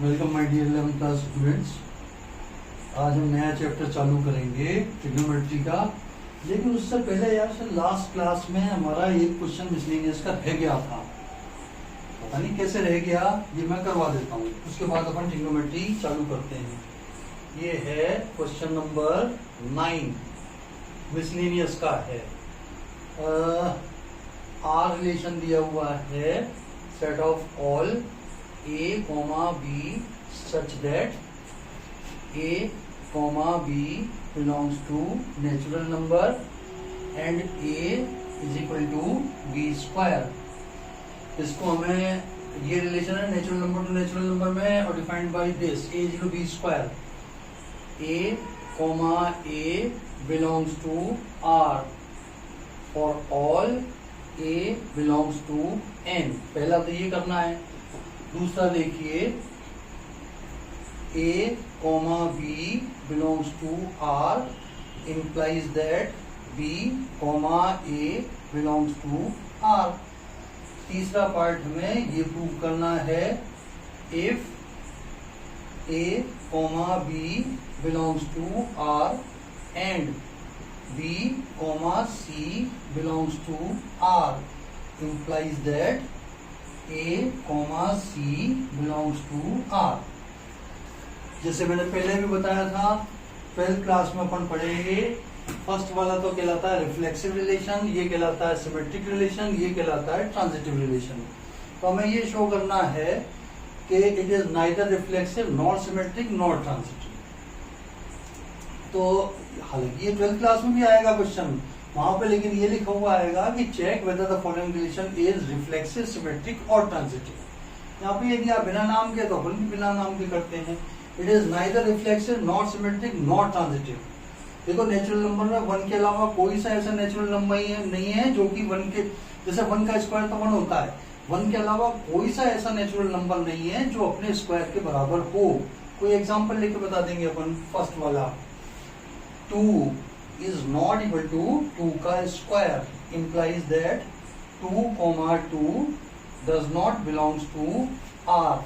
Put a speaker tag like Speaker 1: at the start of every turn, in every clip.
Speaker 1: Welcome my dear 11th class students. आज हम नया चैप्टर चालू करेंगे ट्रिग्नोमेट्री का। लेकिन उससे पहले यार सर लास्ट क्लास में हमारा एक क्वेश्चन मिसलेनियस का रह गया था, पता नहीं कैसे रह गया, ये मैं करवा देता हूँ। उसके बाद अपन ट्रिग्नोमेट्री चालू करते हैं। ये है क्वेश्चन नंबर 9, मिसलेनियस का है। आर रिलेशन दिया हुआ है, set of all A, B such that A, B belongs to natural number and A is equal to B square। इसको हमें, ये रिलेशन है natural number two natural number में और defined by this A is equal to B square। A, belongs to R for all A belongs to N। पहला तो ये करना है। दूसरा देखिए, A, B belongs to R implies that B, A belongs to R। तीसरा part हमें ये प्रूव करना है, if A, B belongs to R and B, C belongs to R implies that A, C belongs to R। जैसे मैंने पहले भी बताया था, 12th क्लास में अपन पढ़ेंगे। फर्स्ट वाला तो कहलाता है रिफ्लेक्सिव रिलेशन, ये कहलाता है सिमेट्रिक रिलेशन, ये कहलाता है ट्रांजिटिव रिलेशन। तो हमें ये शो करना है कि it is neither reflexive nor symmetric nor transitive. तो हालांकि ये 12th क्लास में भी आएगा क्वेश्चन वहां पे, लेकिन ये लिखा हुआ आएगा कि check whether the following relation is reflexive, symmetric और ट्रांजिटिव। यहाँ पे यदि आप बिना नाम के, तो अपन भी बिना नाम के करते हैं। It is neither reflexive not symmetric not transitive. देखो नेचुरल नंबर में 1 के अलावा कोई सा ऐसा नेचुरल नंबर नहीं है जो कि 1 के, जैसे 1 का स्क्वायर तो 1 होता है, 1 के अलावा कोई सा ऐसा नेचुरल नंबर नहीं है जो अपने स्क्वायर के बराबर हो। कोई एग्जाम्पल लेके बता देंगे अपन। फर्स्ट वाला, 2 is not equal to 2 का square, implies that 2, 2 does not belongs to R।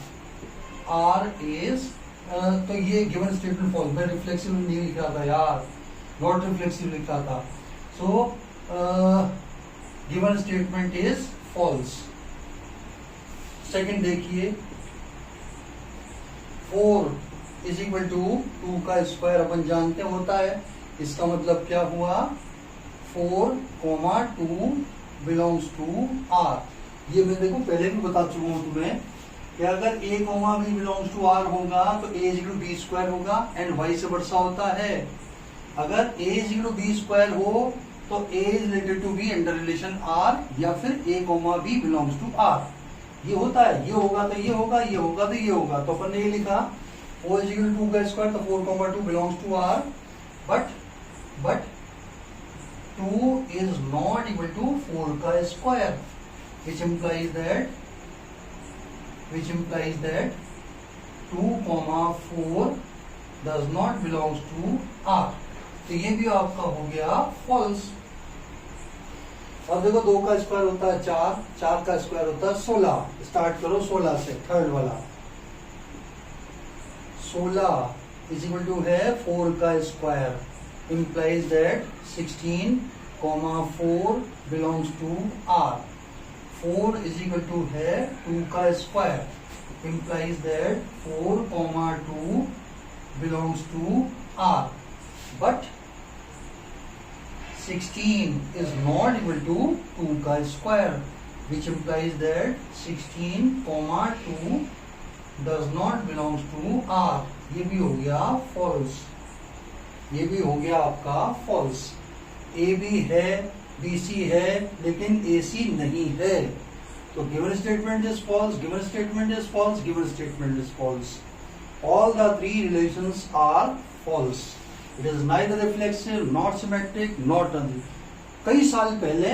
Speaker 1: R is तो ये गिवन स्टेटमेंट फॉल्स, मैं रिफ्लेक्सिव नहीं लिख रहा था यार, नॉट रिफ्लेक्सिव लिख रहा था। So given statement is false. Second देखिए, 4 is equal to 2 का स्क्वायर अपन जानते होता है। इसका मतलब क्या हुआ, 4, 2 बिलोंग्स टू R। ये मैं देखो पहले भी बता चुका हूं तुम्हें कि अगर A, B belongs to R होगा तो A is equal to B square होगा, एंड वाइस वर्सा होता है। अगर A is equal to B square हो तो A is related to B under relation R, या फिर A, B belongs to R। ये होता है, ये होगा तो ये होगा, ये होगा तो ये होगा। तो अपन ने ये लिखा 4 is equal to 2 का स्क्वायर, तो 4, 2 belongs to R, but 2 is not equal to 4 का square, which implies that 2, 4 does not belongs to R। तो ये भी आपका हो गया फॉल्स। और देखो 2 का स्क्वायर होता है 4, 4 का स्क्वायर होता है 16। स्टार्ट करो 16 से, थर्ड वाला। 16 इज इक्वल टू है 4 का square, implies that 16, 4 belongs to R। 4 is equal to है 2 का square, implies that 4, 2 belongs to R। But 16 is not equal to 2 का square, which implies that 16, 2 does not belongs to R। ये भी हो गया false, ये भी हो गया आपका फॉल्स। ए बी है, बी सी है, लेकिन ए सी नहीं है। तो given statement is false, given statement is false, given statement is false. All the 3 relations are false. It is neither reflexive not symmetric not transitive. कई साल पहले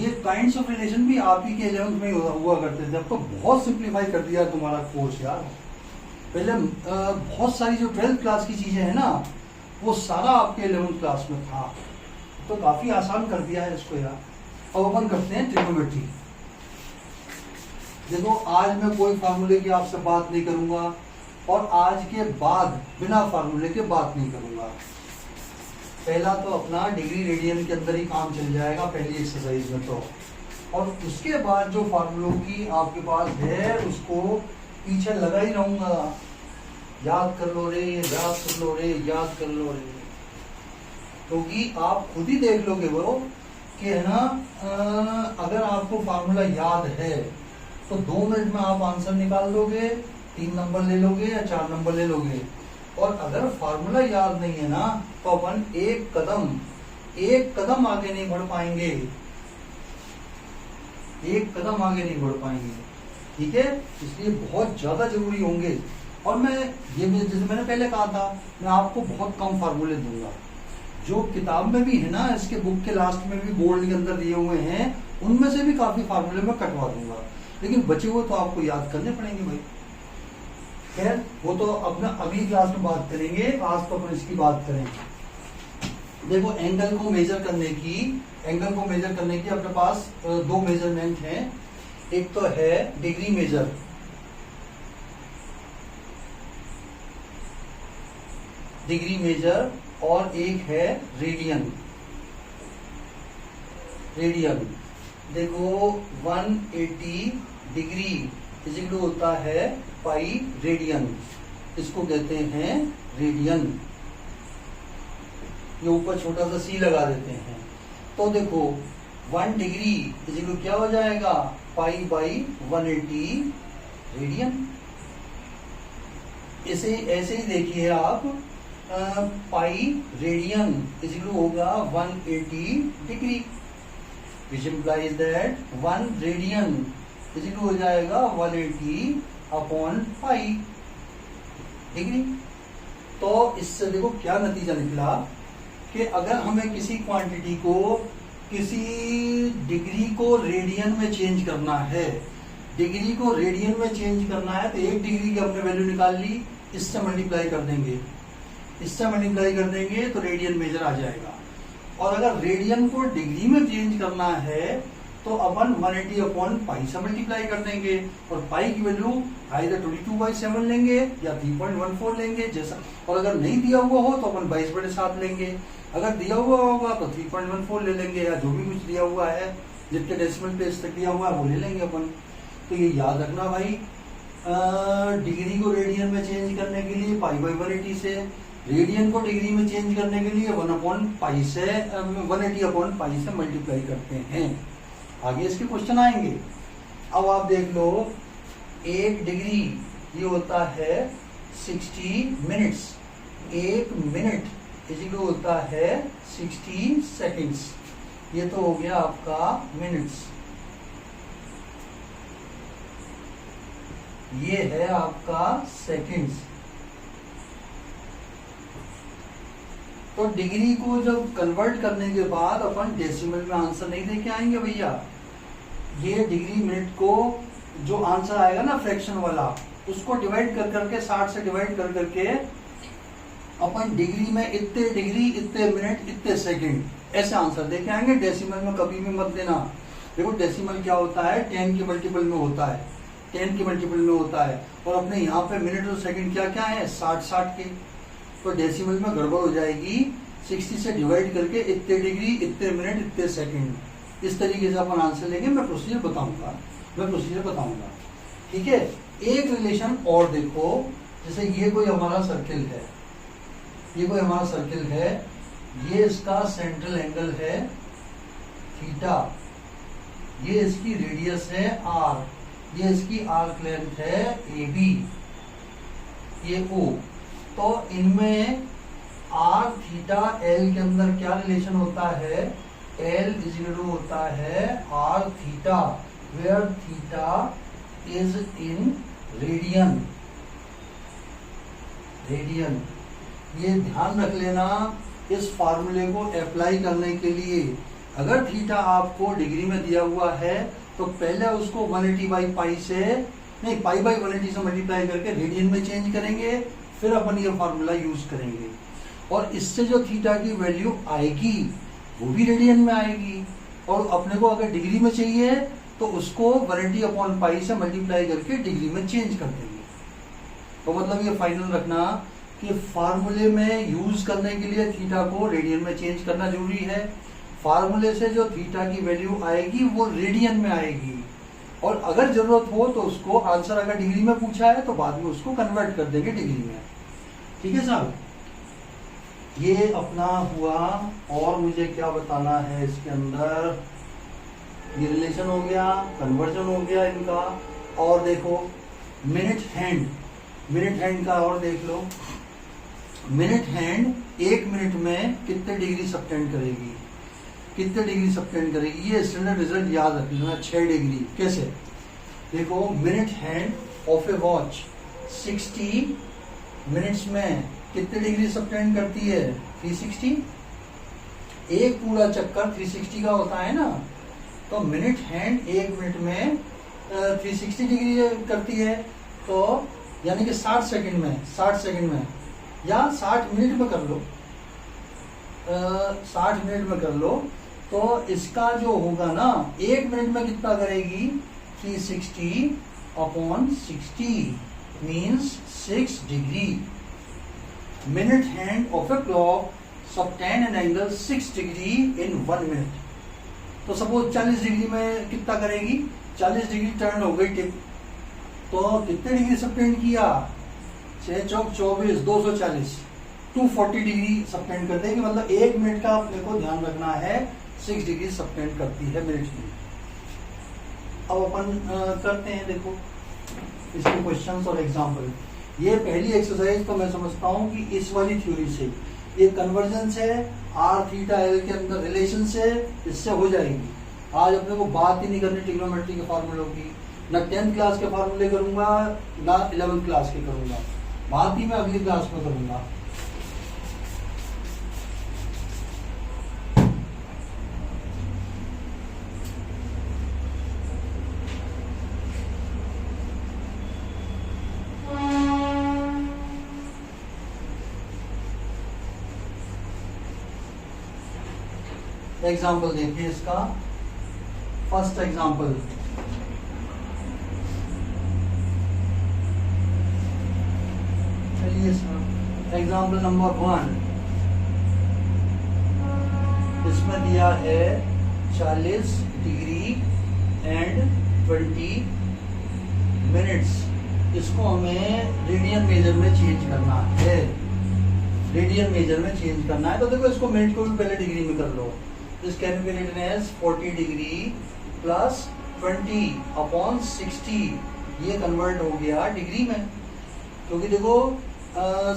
Speaker 1: ये काइंड्स ऑफ रिलेशन भी आप ही के 11th में हुआ करते थे। अब तो बहुत सिंप्लीफाई कर दिया तुम्हारा कोर्स यार। पहले बहुत सारी जो 12th क्लास की चीजें है ना, वो सारा आपके 11th क्लास में था, तो काफी आसान कर दिया है इसको यार। अब अपन करते हैं ट्रिग्नोमेट्री। देखो आज मैं कोई फार्मूले की आपसे बात नहीं करूंगा, और आज के बाद बिना फार्मूले के बात नहीं करूंगा। पहला तो अपना डिग्री रेडियन के अंदर ही काम चल जाएगा पहली एक्सरसाइज में तो, और उसके बाद जो फार्मूलों की आपके पास है उसको पीछे लगा ही रहूंगा। याद कर लो रे, याद कर लो रे, याद कर लो रे, क्योंकि आप खुद ही देख लोगे वो कि है ना, अगर आपको फार्मूला याद है तो 2 मिनट में आप आंसर निकाल दोगे, 3 नंबर ले लोगे या 4 नंबर ले लोगे। और अगर फार्मूला याद नहीं है ना तो अपन एक कदम आगे नहीं बढ़ पाएंगे, एक कदम आगे नहीं बढ़ पाएंगे। ठीक है, इसलिए बहुत ज्यादा जरूरी होंगे। और मैं ये भी जैसे मैंने पहले कहा था, मैं आपको बहुत कम फार्मूले दूंगा। जो किताब में भी है ना, इसके बुक के लास्ट में भी बोर्ड के अंदर दिए हुए हैं, उनमें से भी काफी फार्मूले मैं कटवा दूंगा, लेकिन बचे हुए तो आपको याद करने पड़ेंगे भाई। खैर वो तो अपना अगली क्लास में बात करेंगे, आज तो अपन इसकी बात करेंगे। देखो एंगल को मेजर करने की अपने पास 2 मेजरमेंट हैं। एक तो है डिग्री मेजर, और एक है रेडियन। देखो 180 डिग्री इजिकल होता है पाई रेडियन, इसको कहते हैं रेडियन। ये ऊपर छोटा सा सी लगा देते हैं। तो देखो 1 डिग्री इजिकल क्या हो जाएगा, पाई बाई 180 रेडियन। ऐसे ही देखिए आप, पाई रेडियन इजिकल होगा 180 degree, which implies that 1 radian is equal हो जाएगा 180 अपॉन पाई डिग्री। तो इससे देखो क्या नतीजा निकला कि अगर हमें किसी क्वांटिटी को, किसी डिग्री को रेडियन में चेंज करना है, तो 1 डिग्री की हमने वैल्यू निकाल ली, इससे मल्टीप्लाई कर देंगे तो रेडियन मेजर आ जाएगा। और अगर रेडियन को डिग्री में चेंज करना है तो अपन 180 अपॉन पाई से मल्टीप्लाई कर देंगे, और पाई की वैल्यू आइदर 22/7 लेंगे या 3.14 लेंगे जैसा। और अगर नहीं दिया हुआ हो तो अपन 22/7 लेंगे, अगर दिया हुआ होगा तो 3.14 ले लेंगे, या जो भी कुछ दिया हुआ है जितने डेसिमल प्लेस तक दिया हुआ है वो ले लेंगे अपन। तो ये याद रखना भाई, डिग्री को रेडियन में चेंज करने के लिए पाई बाई 180 से, रेडियन को डिग्री में चेंज करने के लिए 180 अपॉन पाई से मल्टीप्लाई करते हैं। आगे इसके क्वेश्चन आएंगे। अब आप देख लो, 1 डिग्री ये होता है 60 मिनट्स, 1 मिनट इजिकल होता है 60 सेकेंड्स। ये तो हो गया आपका मिनट्स, ये है आपका सेकेंड्स। तो डिग्री को जब कन्वर्ट करने के बाद अपन डेसिमल में आंसर नहीं देके आएंगे भैया। ये डिग्री मिनट को जो आंसर आएगा ना फ्रैक्शन वाला, उसको डिवाइड कर करके 60 से डिवाइड कर करके अपन डिग्री में इतने डिग्री, इतने मिनट, इतने सेकंड ऐसे आंसर देके आएंगे। डेसिमल में कभी भी मत देना। देखो डेसिमल क्या होता है, 10 के मल्टीपल में होता है, 10 के मल्टीपल में होता है। और अपने यहाँ पे मिनट और सेकंड क्या क्या है, 60 के। तो डेसिमल में गड़बड़ हो जाएगी। 60 से डिवाइड करके इतने डिग्री, इतने मिनट, इतने सेकंड, इस तरीके से अपन आंसर लेंगे। मैं प्रोसीजर बताऊंगा, ठीक है। एक रिलेशन और देखो, जैसे ये कोई हमारा सर्किल है, ये इसका सेंट्रल एंगल है थीटा, ये इसकी रेडियस है आर, ये इसकी आर्क लेंथ है AB, ये O। तो इनमें आर थीटा एल के अंदर क्या रिलेशन होता है, L इजिकल होता है R theta, where theta is in radian. ये ध्यान रख लेना इस फार्मूले को अप्लाई करने के लिए। अगर थीटा आपको डिग्री में दिया हुआ है तो पहले उसको 180 बाई पाई से, नहीं, पाई बाई 180 से मल्टीप्लाई करके रेडियन में चेंज करेंगे, फिर अपन ये फार्मूला यूज करेंगे। और इससे जो थीटा की वैल्यू आएगी वो भी रेडियन में आएगी। और अपने को अगर डिग्री में चाहिए तो उसको 180 अपॉन पाई से मल्टीप्लाई करके डिग्री में चेंज कर देंगे। तो मतलब ये फाइनल रखना कि फार्मूले में यूज करने के लिए थीटा को रेडियन में चेंज करना जरूरी है। फार्मूले से जो थीटा की वैल्यू आएगी वो रेडियन में आएगी, और अगर जरूरत हो तो उसको आंसर अगर डिग्री में पूछा है तो बाद में उसको कन्वर्ट कर देंगे डिग्री में। ठीक है साहब, ये अपना हुआ। और मुझे क्या बताना है इसके अंदर, ये रिलेशन हो गया, कन्वर्जन हो गया इनका। और देखो मिनट हैंड का और देख लो। मिनट हैंड 1 मिनट में कितने डिग्री सबटेंड करेगी, कितने डिग्री सबटेंड करेगी, ये स्टैंडर्ड रिजल्ट याद रख लेना, 6 डिग्री। कैसे, देखो minute hand of A watch 60 minutes में कितने डिग्री सबटेंड करती है, 360। एक पूरा चक्कर 360 का होता है ना, तो मिनट हैंड 1 मिनट में 360 डिग्री करती है, तो यानी कि 60 सेकंड में या 60 मिनट में कर लो, 60 मिनट में कर लो, तो इसका जो होगा ना 1 मिनट में कितना करेगी, 360 upon 60 means 6 degree. Minute hand of a clock subtend an angle 6 degree in 1 minute. तो सपोज 40 डिग्री में कितना करेगी, 40 डिग्री टर्न हो गई टिप, तो कितने डिग्री सबटेंड किया, 6 चौक 24, 240, 240 डिग्री सबटेंड कर देगी। मतलब 1 मिनट का अपने को ध्यान रखना है, 6 डिग्री सबटेंड करती है मिनट की। अब अपन करते हैं, देखो इसके क्वेश्चंस और एग्जांपल। ये पहली एक्सरसाइज तो मैं समझता हूँ कि इस वाली थ्योरी से, ये कन्वर्जन से, आर थीटा एल के अंदर रिलेशन से, इससे हो जाएगी। आज अपने को बात ही नहीं करनी ट्रिग्नोमेट्री के फार्मूलों की, ना 10th क्लास के फार्मूले करूंगा ना 11th क्लास के करूंगा, बात ही मैं अगली क्लास में करूंगा। एग्जाम्पल देखिए इसका, फर्स्ट एग्जाम्पल, चलिए एग्जाम्पल नंबर 1, इसमें दिया है 40 डिग्री एंड 20 मिनट्स। इसको हमें रेडियन मेजर में चेंज करना है, रेडियन मेजर में चेंज करना है। तो देखो इसको मिनट को भी पहले डिग्री में कर लो। This can be written as 40 degree plus 20 upon 60, ये कन्वर्ट हो गया डिग्री में, क्योंकि देखो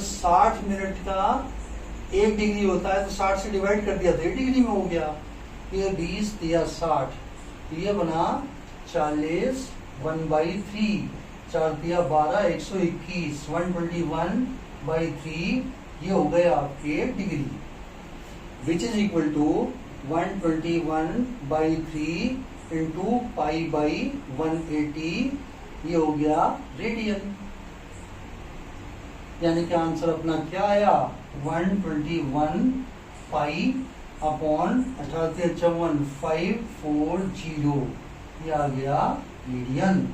Speaker 1: 60 मिनट का 1 डिग्री होता है, तो 60 से डिवाइड कर दिया तो 1 डिग्री में हो गया। ये 20 दिया 60, ये बना 40 1/3, 4 दिया 12, 121, 121/3, ये हो गए आपके degree, which is equal to 121/3 into π/180, ये हो गया रेडियन। यानी कि आंसर अपना क्या आया, 121 पाई अपॉन 18 540, ये आ गया रेडियन।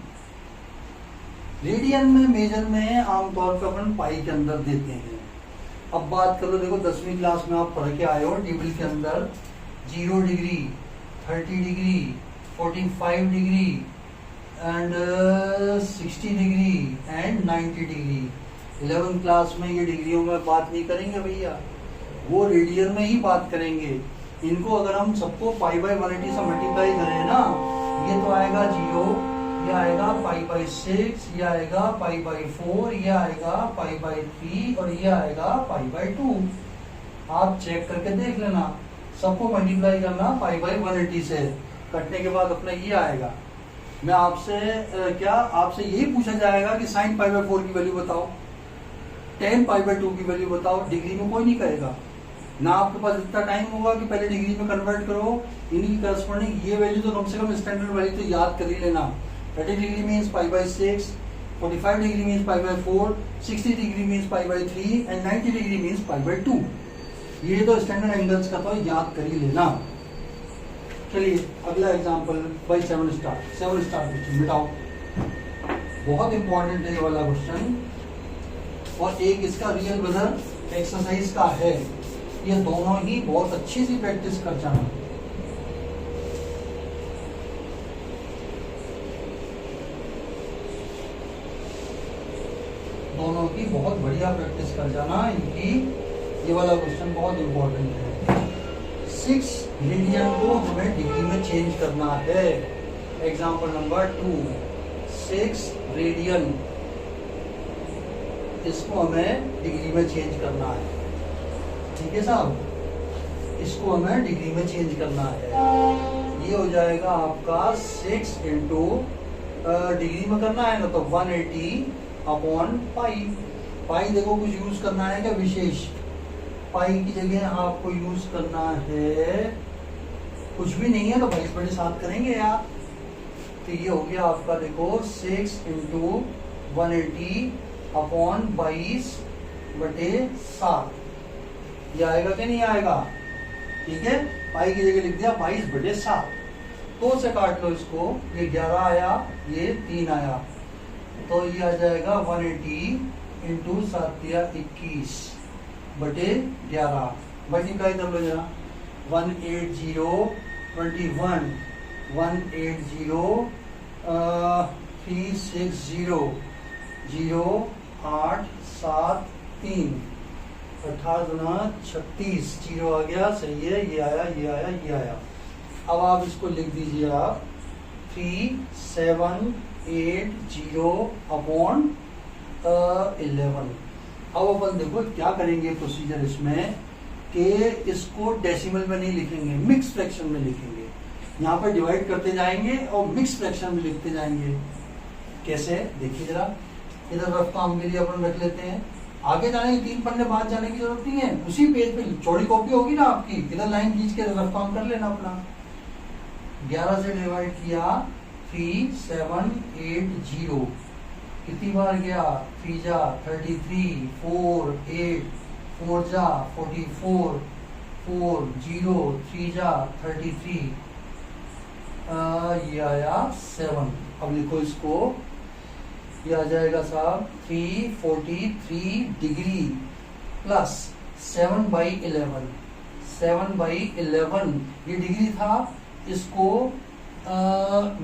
Speaker 1: रेडियन में मेजर में आमतौर पर अपन पाई के अंदर देते हैं। अब बात करो, देखो 10वीं क्लास में आप पढ़ के आए हो, टेबल के अंदर 0 degree, 30 degree, 45 degree and 60 degree and 90 degree. 11th class में ये डिग्रियों में बात नहीं करेंगे भैया, वो रेडियन में ही बात करेंगे। इनको अगर हम सबको π/180 से मल्टीप्लाई करें ना, ये तो आएगा 0, ये आएगा π/6, ये आएगा π/4, ये आएगा π/3 और ये आएगा π/2। आप चेक करके देख लेना, सबको मल्टीप्लाई करना π/180 से, कटने के बाद अपना ये आएगा। मैं आपसे आपसे यही पूछा जाएगा कि sin π/4 की वैल्यू बताओ, tan π/2 की वैल्यू बताओ, डिग्री में कोई नहीं कहेगा ना। आपके पास इतना टाइम होगा कि पहले डिग्री में कन्वर्ट करो, इनकी करस्पॉन्डिंग ये वैल्यू तो कम से कम स्टैंडर्ड वैल्यू तो याद कर ही लेना। 30 degree means π/6, 45 degree means π/4, 60 degree means π/3 and 90 degree means π/2। ये तो स्टैंडर्ड एंगल्स का तो याद कर ही लेना। चलिए अगला एग्जांपल बाय 7 स्टार क्वेश्चन मिटाओ, बहुत इंपॉर्टेंट है ये वाला क्वेश्चन। और एक इसका रियल ब्रदर एक्सरसाइज का है। ये दोनों ही बहुत अच्छी सी प्रैक्टिस कर जाना। दोनों की बहुत बढ़िया प्रैक्टिस कर जाना इनकी। ये वाला क्वेश्चन बहुत इंपॉर्टेंट है। 6 रेडियन को हमें डिग्री में चेंज करना है। एग्जाम्पल नंबर 2, 6 रेडियन, इसको हमें डिग्री में चेंज करना है। ठीक है साहब, इसको हमें डिग्री में चेंज करना है। ये हो जाएगा आपका 6 इंटू डिग्री में करना है ना, तो 180 अपॉन पाई। पाई देखो कुछ यूज करना है क्या विशेष? पाई की जगह आपको यूज करना है कुछ भी नहीं है तो 22/7 करेंगे यार। तो ये हो गया आपका देखो 6 इंटू 180 अपॉन 22/7। ये आएगा कि नहीं आएगा? ठीक है, पाई की जगह लिख दिया 22/7। 2 से काट लो इसको, ये 11 आया, ये 3 आया, तो ये आ जाएगा 180 इंटू 7×11 मल्टीप्लाई कर लो जरा। 180 21 180 360 0873 18×36 0 आ गया, सही है। ये आया, ये आया, ये आया। अब आप इसको लिख दीजिए आप 3780 अपॉन 11। अब अपन देखो क्या करेंगे प्रोसीजर इसमें कि इसको डेसिमल में नहीं लिखेंगे, मिक्स फ्रैक्शन में लिखेंगे। यहाँ पर डिवाइड करते जाएंगे और मिक्स फ्रैक्शन में लिखते जाएंगे। कैसे देखिए जरा, इधर रफ काम के लिए अपन रख लेते हैं। आगे जाने के 3 पन्ने बाद जाने की जरूरत नहीं है, उसी पेज पे चौड़ी कॉपी होगी ना आपकी, इधर लाइन खींच के रफ काम कर लेना अपना। 11 से डिवाइड किया 3780, कितनी बार गया? 3 जा 33, 4 8, 4 जा 44, 4 0, 3 जा 33, ये आया 7। अब लिखो इसको, ये आ जाएगा साहब 343 डिग्री प्लस 7/11। 7/11 ये डिग्री था, इसको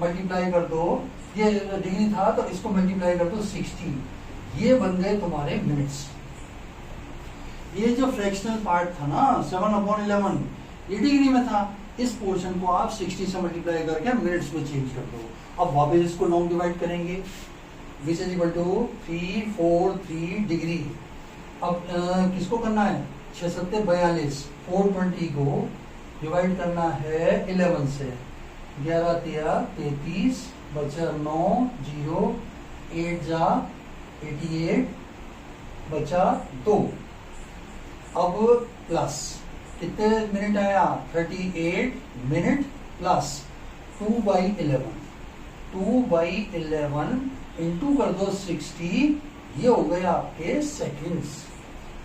Speaker 1: मल्टीप्लाई कर दो। ये डिग्री था तो इसको मल्टीप्लाई कर दो 60, ये बन गए तुम्हारे मिनट्स। ये जो फ्रैक्शनल पार्ट था ना 7/11 ये डिग्री में था, इस पोर्शन को आप 60 से मल्टीप्लाई करके मिनट्स में चेंज कर दो। अब वापस इसको लॉन्ग डिवाइड करेंगे, which is equal to 343 degree. अब किसको करना है? 6 7 42, 420 को डिवाइड करना है 11 से। 11 3 33, बचा 9 0, 8 जा 88, बचा 2। अब प्लस कितने मिनट आया? 38 मिनट प्लस 2/11। 2/11 इंटू कर दो 60, ये हो गए आपके सेकंड्स।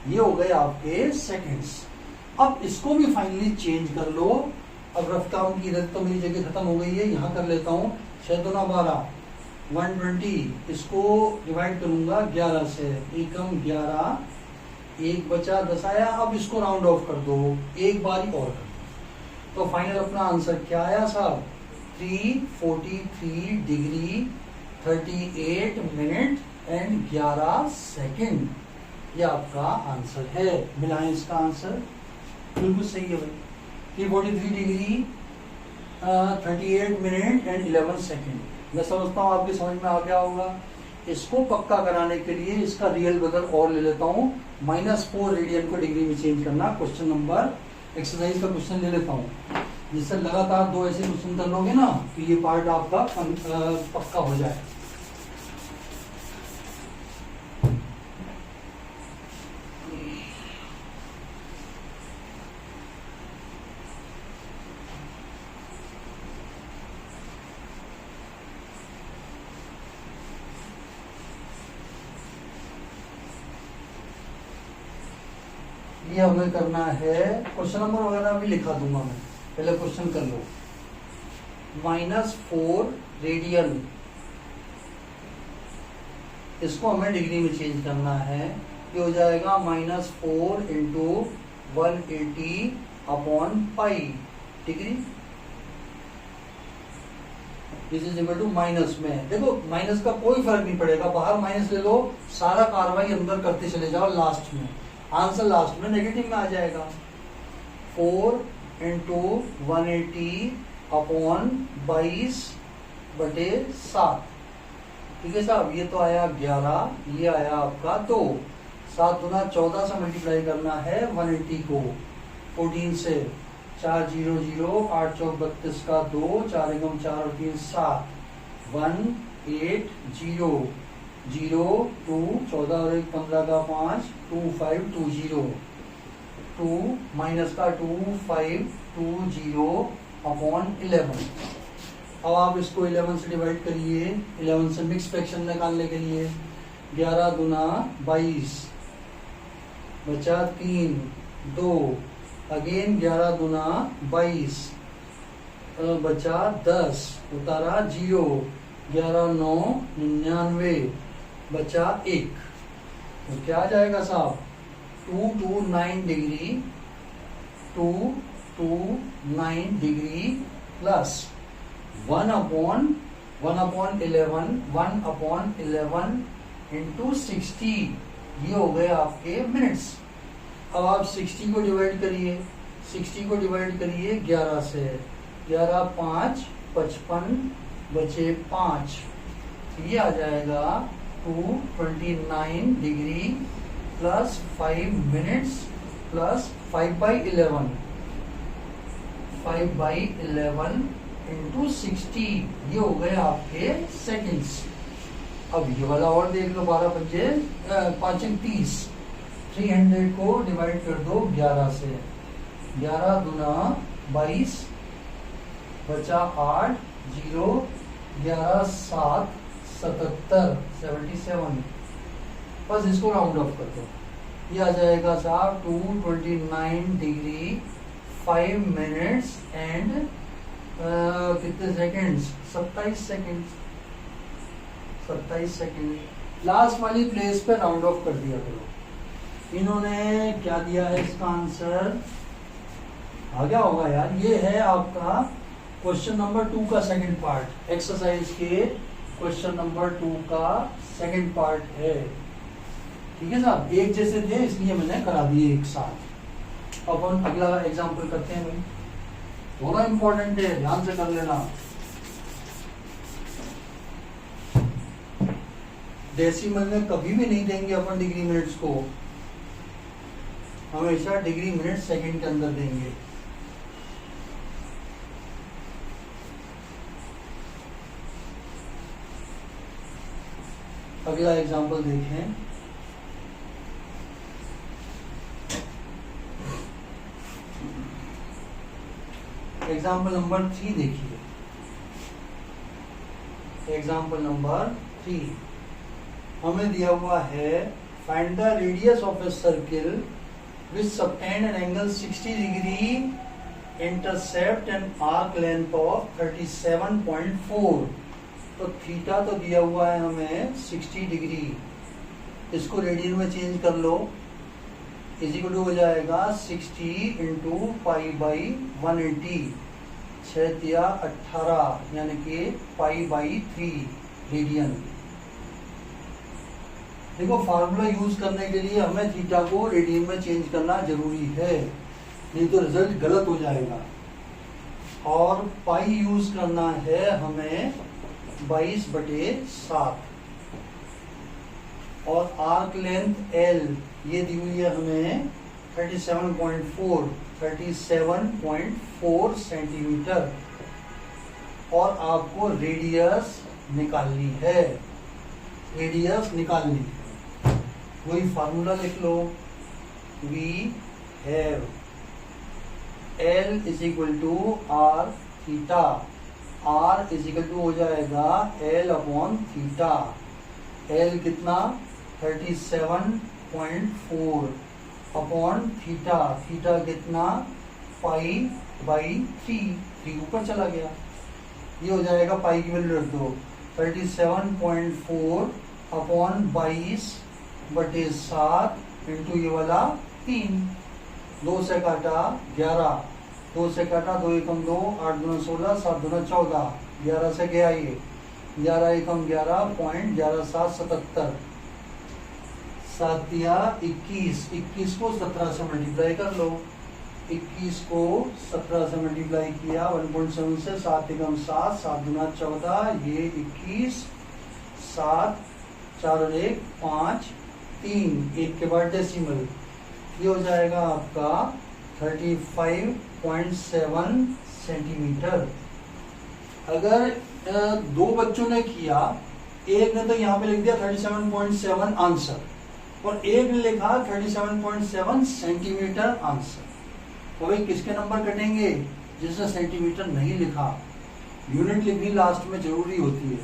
Speaker 1: ये हो गए आपके सेकंड्स। अब इसको भी फाइनली चेंज कर लो। अब रफ काम की इधर तो मेरी जगह खत्म हो गई है, यहाँ कर लेता हूँ। 6 दूना 12, 120, इसको डिवाइड करूंगा 11 से, एकम 11, 1 बचा 10 आया। अब इसको राउंड ऑफ कर दो, एक बार ही और कर दो। तो फाइनल अपना आंसर क्या आया साहब? 343 डिग्री 38 मिनट एंड 11 सेकेंड। ये आपका आंसर है। मिलाएं इसका आंसर, बिल्कुल सही है भाई। 343 डिग्री 38 मिनट एंड 11 सेकेंड। मैं समझता हूँ आपकी समझ में आ गया होगा। इसको पक्का कराने के लिए इसका रियल बदल और ले लेता हूँ। -4 रेडियन को डिग्री में चेंज करना, क्वेश्चन नंबर एक्सरसाइज का क्वेश्चन ले लेता हूँ। जिससे लगातार 2 ऐसे क्वेश्चन कर लोगे ना तो ये पार्ट आपका पक्का हो जाए। ये हमें करना है, क्वेश्चन नंबर वगैरह भी लिखा दूंगा मैं, पहले क्वेश्चन कर लो। -4 रेडियन, इसको हमें डिग्री में चेंज करना है। ये हो जाएगा -4 into 180 upon pi degree. This is equal to minus में, देखो माइनस का कोई फर्क नहीं पड़ेगा, बाहर माइनस ले लो, सारा कार्रवाई अंदर करते चले जाओ, लास्ट में आंसर लास्ट में नेगेटिव में आ जाएगा। 4 इंटू 180 अपॉन 22/7। ठीक है साहब, ये तो आया 11, ये आया आपका 2। 7 गुना 14 से मल्टीप्लाई करना है 180 को 14 से। 4 0 0, 8 चौक 32 का 2, 4 एकम 4 और 3 7, 1 8 0 0 2, 14 और 1 15 का 5, 2 5 2 0 2 माइनस का 2 5 2 0 अपॉन 11। अब आप इसको 11 से डिवाइड करिए, 11 से मिक्स फ्रैक्शन निकालने के लिए। 11 गुना 22 बचा 3 2, अगेन 11 गुना 22 बचा 10, उतारा 0, 11 9 99 बचा 1। तो क्या आ जाएगा साहब? 229 degree 229 degree plus 1 upon 11 into 60, ये हो गए आपके मिनट्स। अब आप 60 को डिवाइड करिए, 11 से। 11 5 55 बचे 5, ये आ जाएगा 229 degree plus 5 minutes plus 5/11 into 60, ये हो गए आपके सेकंड्स। अब ये वाला और देख लो, 12 5 30, 300 को डिवाइड कर दो 11 से। 11 गुना 22 बचा 8 0, 11 7 77, बस इसको राउंड ऑफ कर दो, ये आ जाएगा साहब 229 डिग्री 5 मिनट्स एंड कितने सेकंड्स? 27 सेकंड। लास्ट वाली प्लेस पे राउंड ऑफ कर दिया करो। इन्होंने क्या दिया है इसका आंसर? आ गया होगा यार, ये है आपका क्वेश्चन नंबर 2 का सेकंड पार्ट, एक्सरसाइज के क्वेश्चन नंबर 2 का सेकंड पार्ट है। ठीक है साहब, एक जैसे थे इसलिए मैंने करा दिए एक साथ। अब हम अगला एग्जांपल करते हैं भाई, थोड़ा इंपॉर्टेंट है, ध्यान से कर लेना। डेसिमल में कभी भी नहीं देंगे अपन डिग्री मिनट्स को, हमेशा डिग्री मिनट सेकंड के अंदर देंगे। अगला एग्जांपल देखें। एग्जाम्पल नंबर 3 देखिए। एग्जाम्पल नंबर 3 हमें दिया हुआ है, find the radius of a circle which subtend an angle 60 degree intercept an arc length of 37.4। तो थीटा तो दिया हुआ है हमें 60 डिग्री, इसको रेडियन में चेंज कर लो, इज इक्वल टू हो जाएगा 60 इंटू π/180, 6 तिया 18, यानी कि π/3 रेडियन। देखो फार्मूला यूज करने के लिए हमें थीटा को रेडियन में चेंज करना जरूरी है, नहीं तो रिजल्ट गलत हो जाएगा। और पाई यूज करना है हमें 22/7, और आर्क लेंथ L ये दी हुई है हमें 37.4 सेंटीमीटर, और आपको रेडियस निकालनी है, वही फार्मूला लिख लो। We have L is equal to r theta, R is equal to हो जाएगा L अपॉन थीटा। L कितना? 37.4 अपॉन थीटा, थीटा कितना? π/3, 3 ऊपर चला गया, ये हो जाएगा पाई की वैल्यू रख दो, 37.4 अपॉन 22 7/7 इंटू ये वाला 3, 2 से काटा 11, 2 से काटा 2 एकम 2, 8 दूना 16, 7 दूना 14, 11 से गया ये, 11 एकम 11, पॉइंट 11 7 77, 7 दिया 21, 21 को 17 से मल्टीप्लाई कर लो, 21 को 17 से मल्टीप्लाई किया 1.7 से, 7 एकम 7, 7 दूना 14, ये 21, 7, 4 और 1 5, 3, 1 के बाद डेसिमल, ये हो जाएगा आपका 35.7 सेंटीमीटर। अगर दो बच्चों ने किया, एक ने तो यहाँ पे लिख दिया 37.7 आंसर और एक ने लिखा 37.7 सेंटीमीटर आंसर, तो भाई किसके नंबर कटेंगे? जिसने सेंटीमीटर नहीं लिखा। यूनिट लिखनी लास्ट में जरूरी होती है,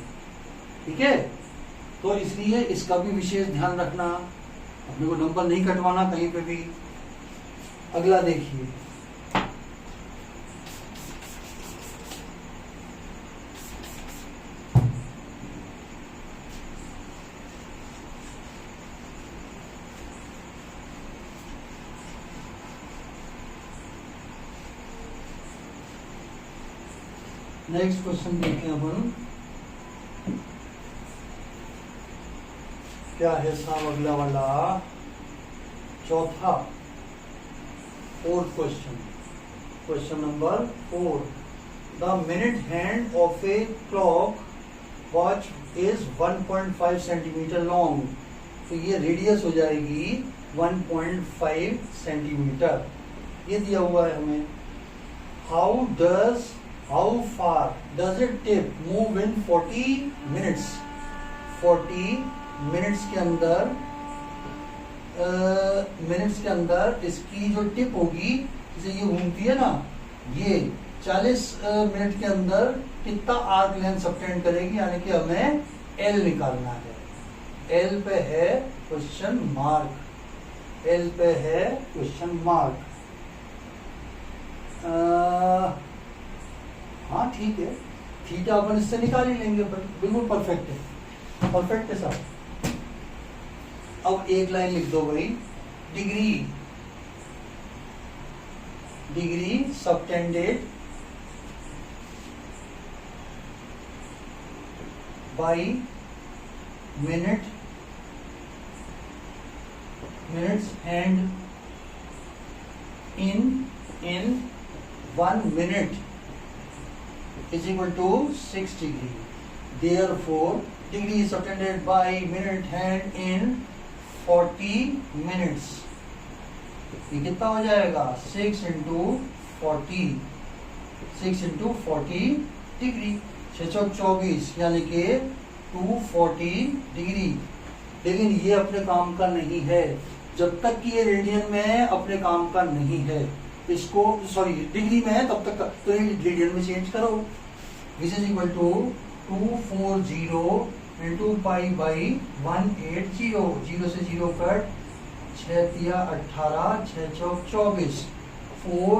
Speaker 1: ठीक है, तो इसलिए इसका भी विशेष ध्यान रखना, अपने को नंबर नहीं कटवाना कहीं पे भी। अगला देखिए, नेक्स्ट क्वेश्चन देखते हैं अपन क्या है साहब। अगला वाला चौथा, fourth question, question number 4। The minute hand of a clock watch is 1.5 centimetre long, तो ये रेडियस हो जाएगी 1.5 सेंटीमीटर, ये दिया हुआ है हमें। How far does it tip move in 40 minutes? 40 minutes के अंदर इसकी जो टिप होगी, जैसे ये घूमती है ना, ये 40 मिनट के अंदर कितना आर्क लेंथ सबटेंड करेगी, यानी कि हमें एल निकालना है। एल पे है क्वेश्चन मार्क, एल पे है क्वेश्चन मार्क। हाँ ठीक है, थीटा अपन इससे निकाल ही लेंगे, बिल्कुल परफेक्ट है, परफेक्ट है साहब। अब एक लाइन लिख दो भाई, degree subtended bye minutes and in 1 minute is equal to 6 degree. Therefore, degree is subtended by minute hand in 40 minutes. ये कितना हो जाएगा? 6 into 40 डिग्री, 624 यानी कि 240 डिग्री। लेकिन ये अपने काम का नहीं है जब तक कि ये रेडियन में अपने काम का नहीं है। इसको सॉरी डिग्री में है तब तक तो रेडियन में चेंज करो। This is equal to 240 into pi by 180, 0 से 0 कट, 6 तिया 18, 6 चौक 24, 4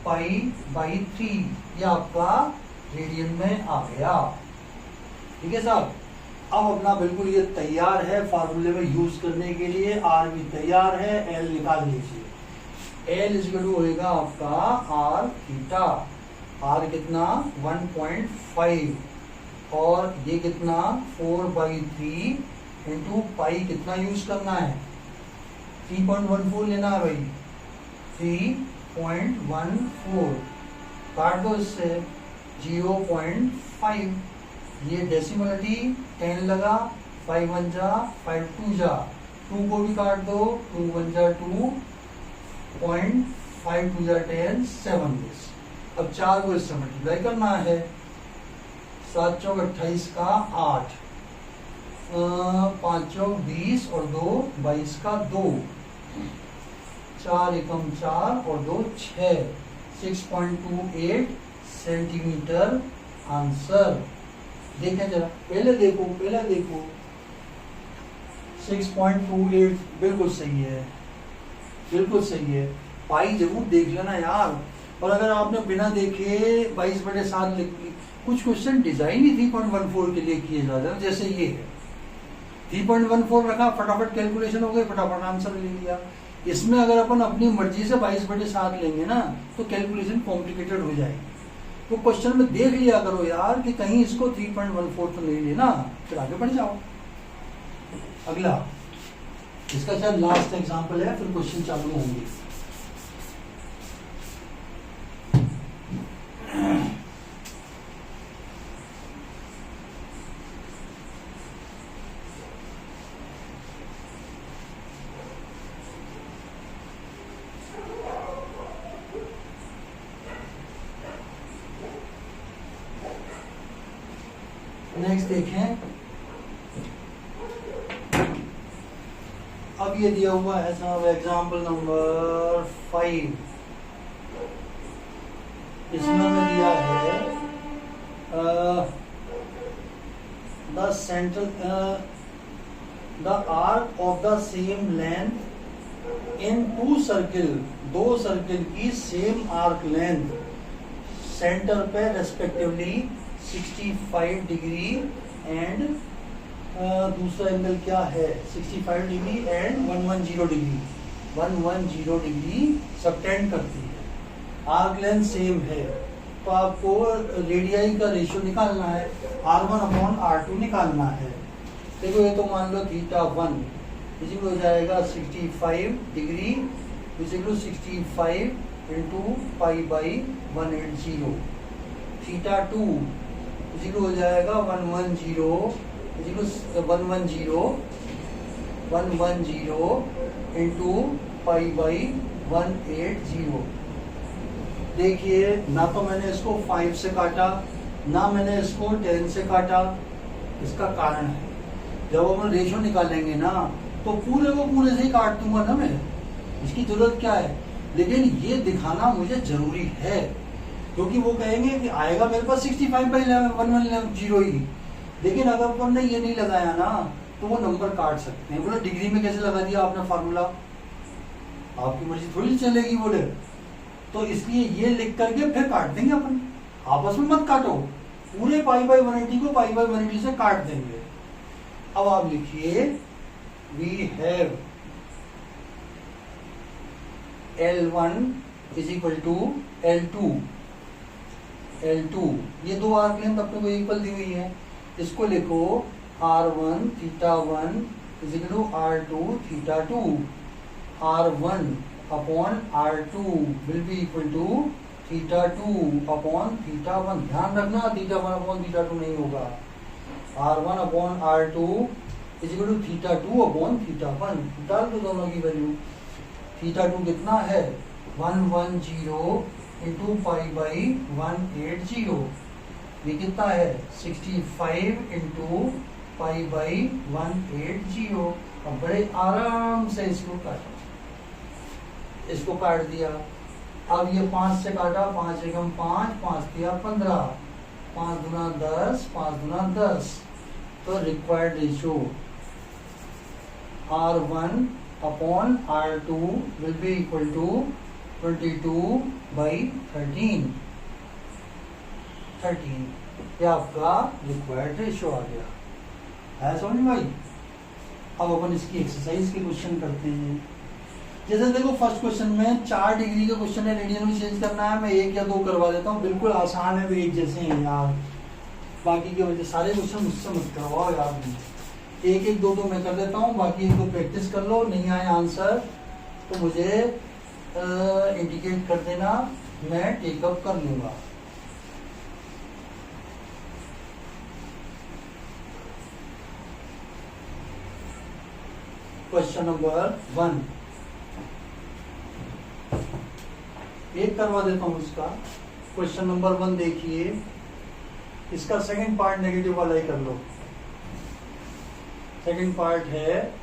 Speaker 1: पाई बाई 3, ये आपका रेडियन में आ गया। ठीक है साहब, अब अपना बिल्कुल ये तैयार है फार्मूले में यूज करने के लिए। आर भी तैयार है, एल निकाल लीजिए। एल इक्वल टू होगा आपका आर थीटा। आर कितना 1.5 और ये कितना 4/3 इंटू पाई कितना यूज करना है 3.14 लेना है भाई, 3.14 काट दो इससे 0.5, ये डेसिमलिटी 10 लगा, 5 1 जा 5 2 जा, 2 को भी काट दो, 2 1 जा 2, 0.5 2 जा 10, 7 दिस। अब 4 को इससे मल्टीप्लाई करना है, 7 चौक 28 का 8, 5 चौक 20 और 2 22 का 2, 4 एकम 4 और 2 6, 6.28 सेंटीमीटर आंसर। देखें जरा, पहले देखो 6.28 बिल्कुल सही है, बिल्कुल सही है। पाई जरूर देख लेना यार। और अगर आपने बिना देखे 22/7 लिख, कुछ क्वेश्चन डिजाइन ही 3.14 के लिए किए जाते हैं, जैसे ये है 3.14 रखा, फटाफट कैलकुलेशन हो गई, फटाफट आंसर ले लिया। इसमें अगर अपन अपनी मर्जी से 22/7 लेंगे ना तो कैलकुलेशन कॉम्प्लिकेटेड हो जाएगी। तो क्वेश्चन में देख लिया करो यार कि कहीं इसको 3.14 तो नहीं लेना, फिर आगे बढ़ जाओ। अगला, इसका शायद लास्ट एग्जांपल है, फिर क्वेश्चन चालू होंगे। नेक्स्ट देखें, अब ये दिया हुआ है साहब एग्जाम्पल नंबर 5। इसमें हमें दिया है the central the arc of the same length in 2 circle, 2 circle की सेम आर्क लेंथ सेंटर पे रेस्पेक्टिवली 65 डिग्री एंड दूसरा एंगल क्या है 65 degree and 110 degree, 110 degree subtend करती है। आर्क लेंथ सेम है तो आपको रेडियाई का रेशियो निकालना है, R1/R2 निकालना है। देखो ये तो मान लो θ1 इसी हो जाएगा 65 डिग्री इक्वल 65 इंटू π/180। θ2 इसी हो जाएगा 110 इंटू π/180। देखिए ना तो मैंने इसको 5 से काटा ना मैंने इसको 10 से काटा। इसका कारण है जब हम रेशियो निकालेंगे ना तो पूरे को पूरे से ही काट दूंगा ना मैं, इसकी जरूरत क्या है। लेकिन ये दिखाना मुझे जरूरी है क्योंकि वो कहेंगे कि आएगा मेरे पास 65/110 ही, लेकिन अगर अपन ने ये नहीं लगाया ना तो वो नंबर काट सकते हैं। बोले डिग्री में कैसे लगा दिया आपने फार्मूला, आपकी मर्जी थोड़ी चलेगी। बोले तो इसलिए ये लिख करके फिर काट देंगे अपन, आपस में मत काटो, पूरे π/180 को π/180 से काट देंगे। अब आप लिखिए we have L1 is equal to L2, ये 2 आर्क लेंथ अपने को इक्वल दी हुई है। इसको लिखो R1 θ1 is equal to R2 θ2। R1/R2 will be equal to θ2/θ1। ध्यान रखना θ1/θ2 नहीं होगा। R1/R2 is equal to θ2/θ1। डाल दो दोनों की वैल्यू। θ2 कितना है 110 इंटू π/180। ये कितना है 65 इंटू π/180। अब बड़े आराम से इसको काटा, इसको काट दिया। अब ये 5 से काटा, 5 एकम 5, 5 दिया 15, 5 दूना 10, 5 दूना 10। तो required ratio R1/R2 will be equal to 22/13। ये आपका रिक्वायर्ड रेशियो आ गया है, समझ में भाई। अब अपन इसकी एक्सरसाइज के क्वेश्चन करते हैं। जैसे देखो फर्स्ट क्वेश्चन में 4 डिग्री का क्वेश्चन है, रेडियन में चेंज करना है। मैं 1 या 2 करवा देता हूँ, बिल्कुल आसान है, वे एक जैसे हैं यार। बाकी के वजह सारे क्वेश्चन मुझसे मत करवाओ यार, 1-1, 2-2 मैं कर देता हूँ, बाकी इनको प्रैक्टिस कर लो। नहीं आए आंसर तो मुझे इंडिकेट कर देना, मैं टेकअप कर लूंगा। क्वेश्चन नंबर 1 एक करवा देता हूं इसका। क्वेश्चन नंबर 1 देखिए, इसका सेकंड पार्ट नेगेटिव वाला ही कर लो। सेकंड पार्ट है